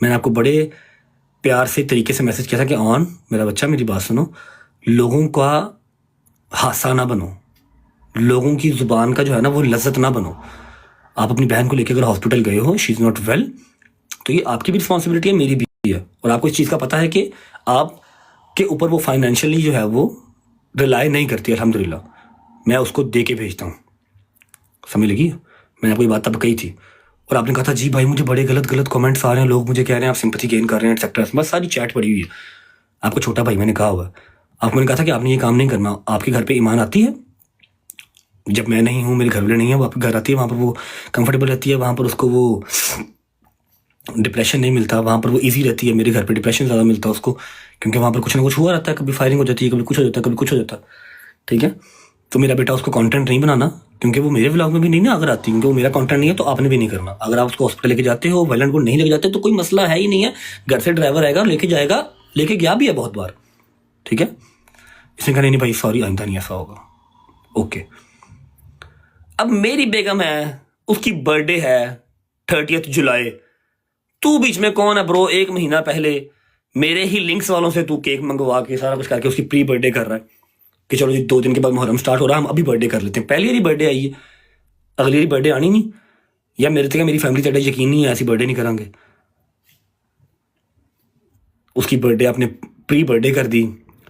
मैंने आपको बड़े प्यार से तरीके से मैसेज किया था कि ऑन मेरा बच्चा मेरी बात सुनो, लोगों का हादसा ना बनो, लोगों की जुबान का जो है ना वो लज्जत ना बनो। आप अपनी बहन को लेकर अगर हॉस्पिटल गए हो, शी इज़ नॉट वेल, तो ये आपकी भी रिस्पॉन्सिबिलिटी है, मेरी भी है। और आपको इस चीज़ का पता है कि आपके ऊपर वो फाइनेंशियली जो है वो रिलाई नहीं करती, अल्हम्दुलिल्लाह मैं उसको दे के भेजता हूँ। समझ लगी? मैंने आपको ये बात तब कही थी और आपने कहा था जी भाई मुझे बड़े गलत गलत कमेंट्स आ रहे हैं, लोग मुझे कह रहे हैं आप सिंपैथी गेन कर रहे हैं एक्सेट्रा। बस सारी चैट पड़ी हुई है। आपको छोटा भाई मैंने कहा हुआ, आपको मैंने कहा था कि आपने ये काम नहीं करना। आपके घर पे ईमान आती है जब मैं नहीं हूँ, मेरे घर वाले नहीं है, वो आपके घर आती है, वहाँ पर वो कंफर्टेबल रहती है, वहाँ पर उसको वो डिप्रेशन नहीं मिलता, वहाँ पर वो इजी रहती है। मेरे घर पे डिप्रेशन ज़्यादा मिलता है उसको, क्योंकि वहाँ पर कुछ ना कुछ हुआ रहता है, कभी फायरिंग हो जाती है, कभी कुछ हो जाता है, कभी कुछ हो जाता है। ठीक है, तो मेरा बेटा उसको कंटेंट नहीं बनाना, क्योंकि वो मेरे व्लॉग में भी नहीं ना अगर आती, क्योंकि वो मेरा कंटेंट नहीं है, तो आपने भी नहीं करना। अगर आप उसको हॉस्पिटल लेके जाते हो, वायलेंट को नहीं लेके जाते तो कोई मसला है ही नहीं है। घर से ड्राइवर आएगा, लेके जाएगा, लेके गया भी है बहुत बार। ठीक है, इसने कहा नहीं भाई सॉरी आइंदा नहीं ऐसा होगा। ओके, अब मेरी बेगम है, उसकी बर्थडे है 30 जुलाई, तू बीच में कौन है ब्रो? 1 महीना पहले मेरे ही लिंक्स वालों से तू केक मंगवा के सारा कुछ करके उसकी प्री बर्थडे कर रहा है कि चलो जी 2 दिन के बाद मुहर्रम स्टार्ट हो रहा है, हम अभी बर्थडे कर लेते हैं। पहली बारी बर्थडे आई है, अगली बारी बर्थडे आनी नहीं, या मेरे तक मेरी फैमिली तेरा यकीन नहीं है ऐसी बर्थडे नहीं करांगे। उसकी बर्थडे आपने प्री बर्थडे कर दी,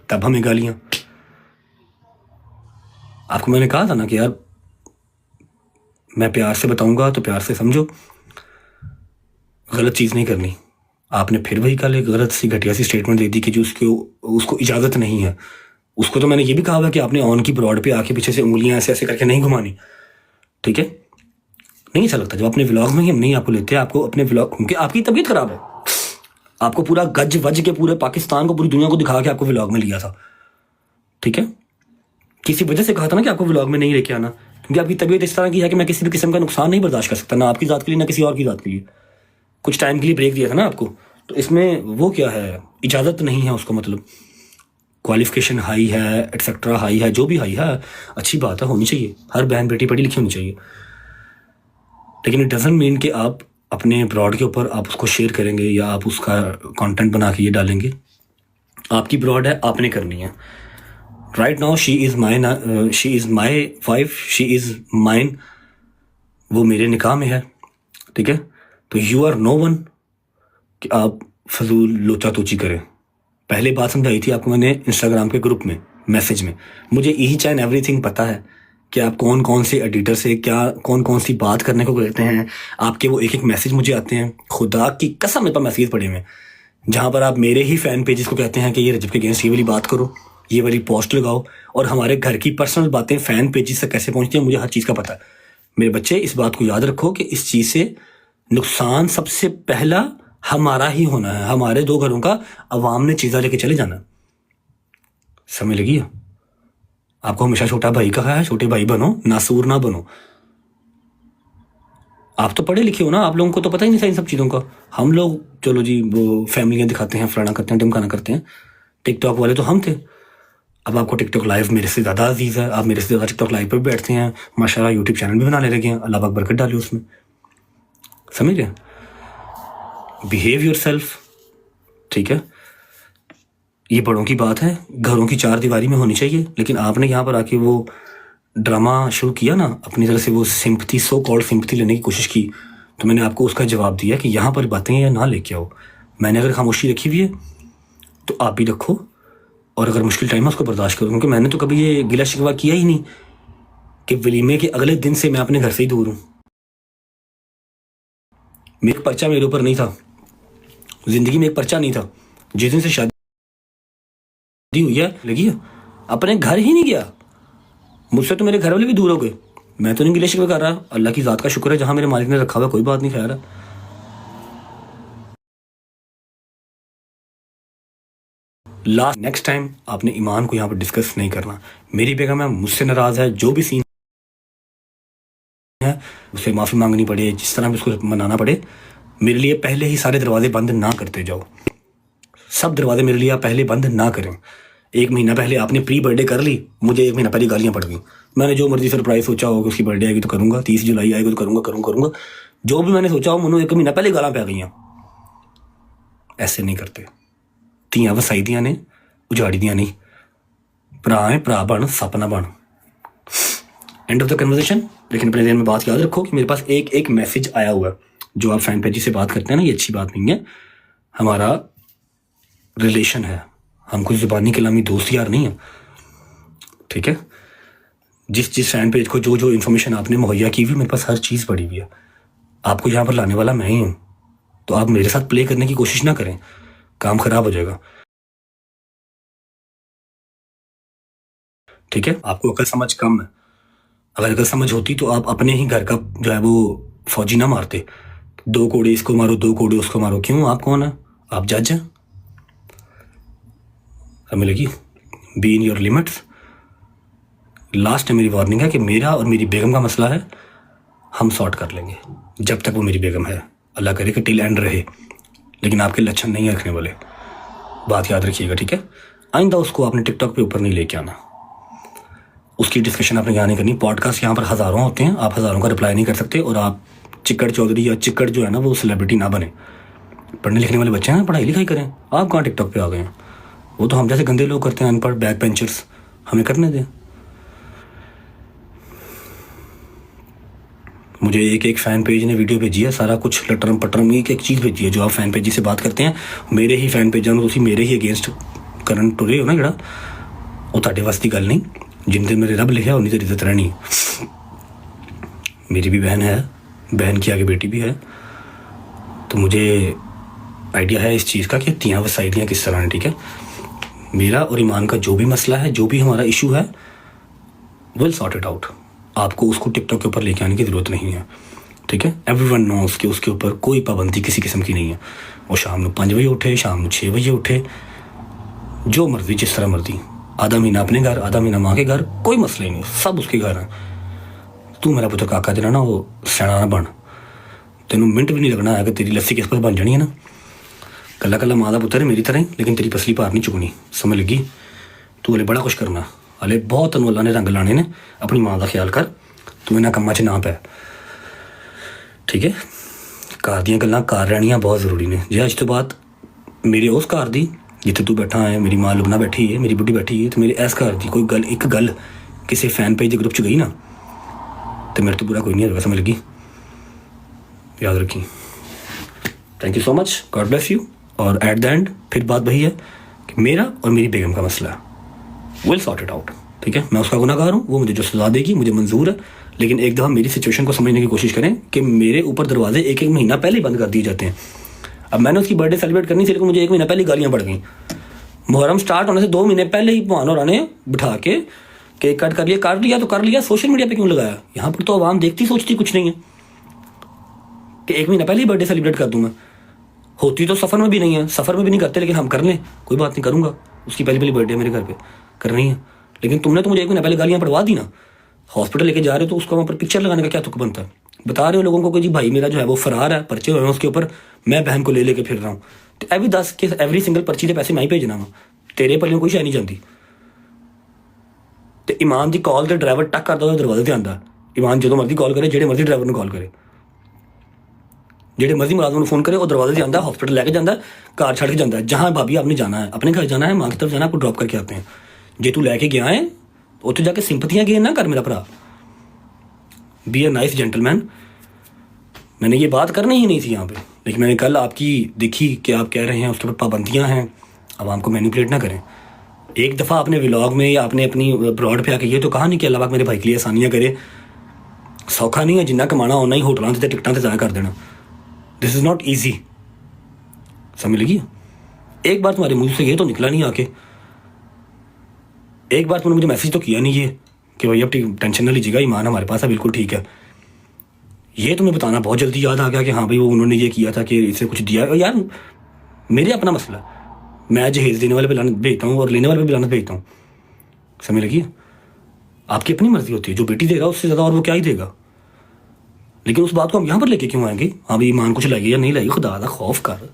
तब हमें गालियां। आपको मैंने कहा था ना कि यार मैं प्यार से बताऊंगा तो प्यार से समझो, गलत चीज़ नहीं करनी। आपने फिर वही कल एक गलत सी घटिया सी स्टेटमेंट दे दी कि जो उसको इजाज़त नहीं है। उसको तो मैंने ये भी कहा हुआ कि आपने ऑन की ब्रॉड पे आके पीछे से उंगलियां ऐसे ऐसे करके नहीं घुमानी। ठीक है, नहीं अच्छा लगता जब अपने व्लॉग में ही हम नहीं आपको लेते, आपको अपने व्लॉग, क्योंकि आपकी तबीयत खराब है, आपको पूरा गज वज के पूरे पाकिस्तान को पूरी दुनिया को दिखा के आपको व्लॉग में लिया था। ठीक है, किसी वजह से कहा था ना कि आपको व्लॉग में नहीं लेके आना, क्योंकि आपकी तबीयत इस तरह की है कि मैं किसी भी किस्म का नुकसान नहीं बर्दाश्त कर सकता, ना आपकी ज़ात के लिए ना किसी और की ज़ात के लिए। कुछ टाइम के लिए ब्रेक दिया था ना आपको, तो इसमें वो क्या है, इजाज़त नहीं है उसको, मतलब क्वालिफिकेशन हाई है, एटसेट्रा हाई है, जो भी हाई है अच्छी बात है, होनी चाहिए, हर बहन बेटी पढ़ी लिखी होनी चाहिए। लेकिन इट डजंट मीन कि आप अपने ब्रॉड के ऊपर आप उसको शेयर करेंगे या आप उसका कंटेंट बना के ये डालेंगे। आपकी ब्रॉड है, आपने करनी है। Right now she is my wife, she is mine, वो मेरे निकाह में है। ठीक है, तो यू आर नो वन कि आप फजूल लोचा तोची करें। पहले बात समझाई थी आपको मैंने इंस्टाग्राम के ग्रुप में मैसेज में, मुझे ईच एंड एवरीथिंग पता है कि आप कौन कौन से एडिटर से क्या कौन कौन सी बात करने को कहते हैं। आपके वो एक एक मैसेज मुझे आते हैं, खुदा की कसम मेरे पास मैसेज पड़े हुए जहाँ पर आप मेरे ही फैन पेजेस को कहते हैं कि ये रजब के अगेंस्ट ये वाली बात करो, ये वाली पोस्ट लगाओ, और हमारे घर की पर्सनल बातें फैन पेजेस तक कैसे पहुँचती हैं मुझे हर चीज़ का पता है। मेरे बच्चे इस बात को याद रखो कि इस चीज़ से नुकसान सबसे पहला हमारा ही होना है, हमारे 2 घरों का अवाम ने चीज़ा लेके चले जाना। समझ लगी? आपको हमेशा छोटा भाई कहा है, छोटे भाई बनो, नासूर ना बनो। आप तो पढ़े लिखे हो ना, आप लोगों को तो पता ही नहीं था इन सब चीज़ों का। हम लोग चलो जी वो फैमिलियाँ दिखाते हैं, फलाना करते हैं, ढिमकाना करते हैं। टिकटॉक वाले तो हम थे। अब आपको टिकटॉक लाइव मेरे से ज़्यादा अजीज़ है, आप मेरे से ज़्यादा टिकटॉक लाइव पर भी बैठते हैं, माशाल्लाह यूट्यूब चैनल भी बनाने लगे हैं, अल्लाह पाक बरकत डाली उसमें। समझ रहे? Behave your self. ठीक है, ये बड़ों की बात है, घरों की 4 दीवारी में होनी चाहिए, लेकिन आपने यहाँ पर आके वो ड्रामा शुरू किया ना अपनी तरह से, वो सिंपथी, सो कॉल्ड सिंपथी लेने की कोशिश की, तो मैंने आपको उसका जवाब दिया कि यहाँ पर बातें या ना लेके आओ। मैंने अगर खामोशी रखी हुई है तो आप भी रखो, और अगर मुश्किल टाइम है उसको बर्दाश्त करो, क्योंकि मैंने तो कभी ये गिला शिकवा किया ही नहीं कि वलीमे के अगले दिन से मैं अपने घर से ही दूर हूँ। मेरा पर्चा मेरे ऊपर नहीं था, जिंदगी में एक पर्चा नहीं था। जिस दिन से शादी हुई है लगी है, अपने घर ही नहीं गया। मुझसे तो मेरे घर वाले भी दूर हो गए, मैं तो नहीं गिले शिकवे कर रहा। अल्लाह की ज़ात का शुक्र है, जहाँ मेरे मालिक ने रखा हुआ कोई बात नहीं, खैर है। लास्ट नेक्स्ट टाइम आपने ईमान को यहाँ पर डिस्कस नहीं करना। मेरी बेगम है, मुझसे नाराज़ है, जो भी सीन है उससे माफ़ी मांगनी पड़े, जिस तरह भी उसको मनाना पड़े, मेरे लिए पहले ही सारे दरवाजे बंद ना करते जाओ। सब दरवाजे मेरे लिए आप पहले बंद ना करें। 1 महीना पहले आपने प्री बर्थडे कर ली, मुझे 1 महीना पहले गालियाँ पड़ गई। मैंने जो मर्जी सरप्राइज सोचा होगा, उसकी बर्थडे आएगी तो करूँगा, 30 जुलाई आएगी तो करूँगा। जो भी मैंने सोचा हो, मुझे 1 महीना पहले गालां पै गई। ऐसे नहीं करते। ਧੀਆਂ ਵਸਾਈ ਦੀਆਂ ਨੇ, ਉਜਾੜੀ ਦੀਆਂ नहीं। ਭਰਾ है, ਭਰਾ बन, सप ना बन। End of the conversation. लेकिन अपने दिन में बात याद रखो कि मेरे पास एक मैसेज आया हुआ है। जो आप फैन पेजी से बात करते हैं ना, ये अच्छी बात नहीं है। हमारा रिलेशन है, हम कोई ज़ुबानी कलामी दोस्त यार नहीं है, ठीक है। जिस फैन पेज को जो इन्फॉर्मेशन आपने मुहैया की हुई, मेरे पास हर चीज़ पड़ी हुई है। आपको यहाँ पर लाने वाला मैं ही हूँ, तो आप मेरे साथ प्ले करने की कोशिश ना करें, काम खराब हो जाएगा, ठीक है। आपको अकल समझ कम है। अगर अकल समझ होती तो आप अपने ही घर का जो है वो फौजी ना मारते। 2 कोड़े इसको मारो, 2 कोड़े उसको मारो। क्यों? आप कौन है? आप जज हैं। हमें लगी be in your limits. Last मेरी वार्निंग है कि मेरा और मेरी बेगम का मसला है, हम सॉर्ट कर लेंगे जब तक वो मेरी बेगम है। अल्लाह करे कि टिल एंड रहे, लेकिन आपके लक्षण नहीं रखने वाले, बात याद रखिएगा, ठीक है। आइंदा उसको आपने टिकटॉक पे ऊपर नहीं लेके आना, उसकी डिस्कशन आपने यहाँ नहीं करनी। पॉडकास्ट यहाँ पर हज़ारों होते हैं, आप हज़ारों का रिप्लाई नहीं कर सकते। और आप चिक्कड़ चौधरी या चिक्कड़ जो है ना, वो सेलिब्रिटी ना बने। पढ़ने लिखने वाले बच्चे हैं, पढ़ाई लिखाई करें। आप कहाँ टिकटॉक पे आ गए हैं? वो तो हम जैसे गंदे लोग करते हैं, अनपढ़ बैक बेंचर्स, हमें करने दें। मुझे एक फ़ैन पेज ने वीडियो भेजी है, सारा कुछ लटरम पटरम एक चीज़ भेजी है। जो आप फ़ैन पेजी से बात करते हैं, मेरे ही फ़ैन पेजां नूं तुसीं मेरे ही अगेंस्ट करन टुरे हो ना, जिहड़ा वो तुहाडे वास दी गल नहीं। जिन दिन मेरे रब लिखा उन्नी देर इज्जत रहनी। मेरी भी बहन है, बहन की आगे बेटी भी है, तो मुझे आइडिया है इस चीज़ का कि तियाँ वसाई दियाँ किस तरह है, ठीक है। मेरा और ईमान का जो भी मसला है, जो भी हमारा इशू है, विल सॉर्ट इट आउट। आपको उसको टिकटॉक के ऊपर लेके आने की ज़रूरत नहीं है, ठीक है। एवरीवन नोस कि उसके ऊपर कोई पाबंदी किसी किस्म की नहीं है। वो शाम को 5 बजे उठे, शाम को 6 बजे उठे, जो मर्जी, जिस तरह मर्जी। आधा महीना अपने घर, आधा महीना माँ के घर, कोई मसला ही नहीं, सब उसके घर है। तू मेरा पुत्र काका तेरा ना, वो सियाना ना बन। तेनों मिनट भी नहीं लगना है कि तेरी लस्सी किस पर बन जानी है ना। कला कला माँ का पुत्र है मेरी तरह ही, लेकिन तेरी पसली पार नहीं चुकनी, समझ लगी। तू हले बड़ा कुछ करना, हले बहुत तेनों अल्लाह ने रंग लाने ने। अपनी माँ का ख्याल कर, तू इन्होंने कम्मां च ना पै, ठीक है। घर दियां गल्लां घर रहनियां बहुत ज़रूरी ने। जे अज तो बाद मेरे उस घर दी जिथे तू बैठा है, मेरी माँ लुबना बैठी है, मेरी बुढ़ी बैठी है, तो मेरे इस घर की कोई गल, एक गल किसी फैन पेज के ग्रुप च गई ना, तो मेरे तो बुरा कोई नहीं होगा, समझ लगी। याद रखी। Thank you so much, God bless you. और एट द एंड फिर बात वही है कि मेरा और मेरी बेगम का मसला है, विल सॉर्ट इट आउट, ठीक है। मैं उसका गुनाहगार हूँ, वो मुझे जो सज़ा देगी मुझे मंजूर है। लेकिन एक दफ़ा मेरी सिचुएशन को समझने की कोशिश करें कि मेरे ऊपर दरवाजे एक महीना पहले ही बंद कर दिए जाते हैं। अब मैंने उसकी बर्थडे सेलिब्रेट करनी थी, लेकिन मुझे 1 महीना पहले गालियाँ पड़ गई। मुहर्रम स्टार्ट होने से 2 महीने पहले ही भान और ने बिठा के केक कट कर लिया, काट लिया तो कर लिया, सोशल मीडिया पे क्यों लगाया? यहाँ पर तो आवाम देखती सोचती कुछ नहीं है कि 1 महीना पहले ही बर्थडे सेलिब्रेट कर दूँ मैं। होती तो सफ़र में भी नहीं है, सफ़र में भी नहीं करते, लेकिन हम कर लें, कोई बात नहीं, करूँगा। उसकी पहली बर्थडे मेरे घर पर करनी है, लेकिन तुमने तो मुझे 1 महीना पहले गालियाँ पड़वा दी ना। हॉस्पिटल लेके जा रहे हो तो उसको वहाँ पर पिक्चर लगाने का क्या तुक बनता है? बता रहे हो लोगों को कि जी भाई मेरा जो है वो फरार है, पर्चे हुए हैं उसके ऊपर, मैं बहन को ले लेके फिर रहा हूँ। तो एवरी 10 के एवरी सिंगल पर्ची के पैसे मैं ही भेजना वा, तेरे पल्लियों कोई शै नहीं जाती। तो ईमान की कॉल तो ड्राइवर टक करता दरवाजे से आता। ईमान जो मर्जी कॉल करे, जेडे मर्जी ड्राइवर कॉल करे, जेडे मर्जी मुलाजम फोन करे, वो दरवाजे से आता, हॉस्पिटल लेके जाता, कार छड़ के जाता है। जहाँ भाभी आपने जाना है, अपने घर जाना है, माँ की तरफ जाना है, आपको ड्रॉप करके आते हैं। जे तू लैके गया है उत्थे जाके सिंपतियाँ गेन ना कर मेरा भरा। Be a nice gentleman. मैंने ये बात करनी ही नहीं थी यहाँ पे, लेकिन मैंने कल आपकी देखी कि आप कह रहे हैं उसके ऊपर पाबंदियाँ हैं, अब हमको मैनिपुलेट ना करें। एक दफ़ा अपने व्लॉग में या आपने अपनी ब्रॉड पे आके ये तो कहा नहीं कि अल्लाह पाक मेरे भाई के लिए आसानियाँ करे। सौखा नहीं है, जिन्ना कमाना उन्ना ही होटलों से टिकटां से ज़ाया कर देना। दिस इज़ नॉट ईजी, समझ लगी। एक बार तुम्हारे मुँह से ये तो निकला नहीं आके, एक बार तुमने मुझे मैसेज तो किया नहीं ये कि भाई अब टेंशन ना लीजिएगा, ईमान हमारे पास है, बिल्कुल ठीक है। ये तुम्हें बताना बहुत जल्दी याद आ गया कि हाँ भाई वो उन्होंने ये किया था कि इसे कुछ दिया। यार मेरे अपना मसला, मैं जहेज देने वाले पे लानत भेजता हूँ और लेने वाले पे भी लानत भेजता हूँ, समझ लगी। आपकी अपनी मर्जी होती है, जो बेटी देगा उससे ज़्यादा और वो क्या ही देगा। लेकिन उस बात को हम यहाँ पर लेके क्यों आएंगे? हाँ भाई ईमान कुछ लगे या नहीं लगे, खुदा का खौफ कर,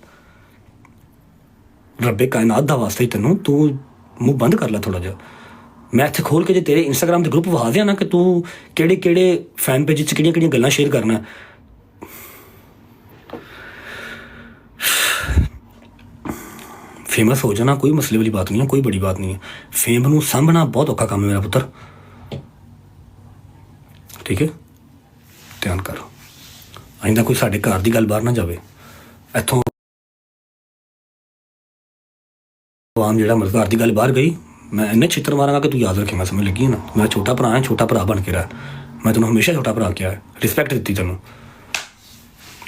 रब्बे कायनात दा वास्ते ही तेनों तू मुँह बंद कर ला थोड़ा जा। मैं इत्थे खोल के जो तेरे इंस्टाग्राम के ग्रुप वहा दिया ना कि तू केड़े केड़े फैन पेज च केड़ियां केड़ियां गल्लां शेयर करना। फेमस हो जाना कोई मसले वाली बात नहीं है, कोई बड़ी बात नहीं है। फेम नूं सामभना बहुत औखा काम है मेरा पुत्र, ठीक है। ध्यान कर, आइंदा कोई साडे घर दी गल बाहर ना जावे। इत्थों आम जिहड़ा मर्द घर दी गल बाहर गई, मैं इन्ने छित्र मारांगा कि तू याद रखेगा, समझ लगी ना। मेरा छोटा भरा है, छोटा भरा बन के रहा। मैं तेनों हमेशा छोटा भरा किया है, रिस्पेक्ट दी तेनों।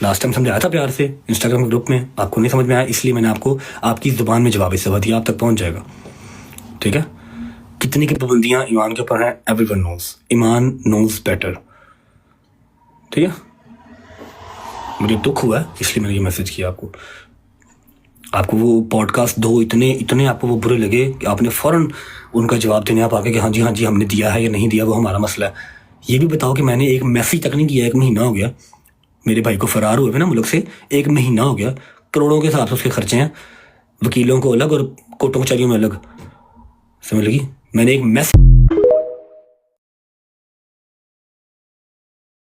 लास्ट टाइम समझाया था प्यार से इंस्टाग्राम के ग्रुप में, आपको नहीं समझ में आया, इसलिए मैंने आपको आपकी ज़ुबान में जवाब इस दिया, आप तक पहुंच जाएगा, ठीक है। कितनी की पाबंदियां ईमान के ऊपर हैं, एवरीवन नोज, ईमान नोज बेटर, ठीक है। मुझे दुख हुआ है इसलिए मैंने ये मैसेज किया आपको। आपको वो पॉडकास्ट दो इतने आपको वो बुरे लगे कि आपने फ़ौरन उनका जवाब देने आप आके कि हाँ जी हमने दिया है या नहीं दिया, वो हमारा मसला है। ये भी बताओ कि मैंने एक मैसेज तक नहीं किया, 1 महीना हो गया मेरे भाई को फरार हुए ना मुल्क से, 1 महीना हो गया। करोड़ों के हिसाब से उसके खर्चे हैं, वकीलों को अलग और कोर्टों कचहरियों में अलग, समझ लगी। मैंने एक मैसेज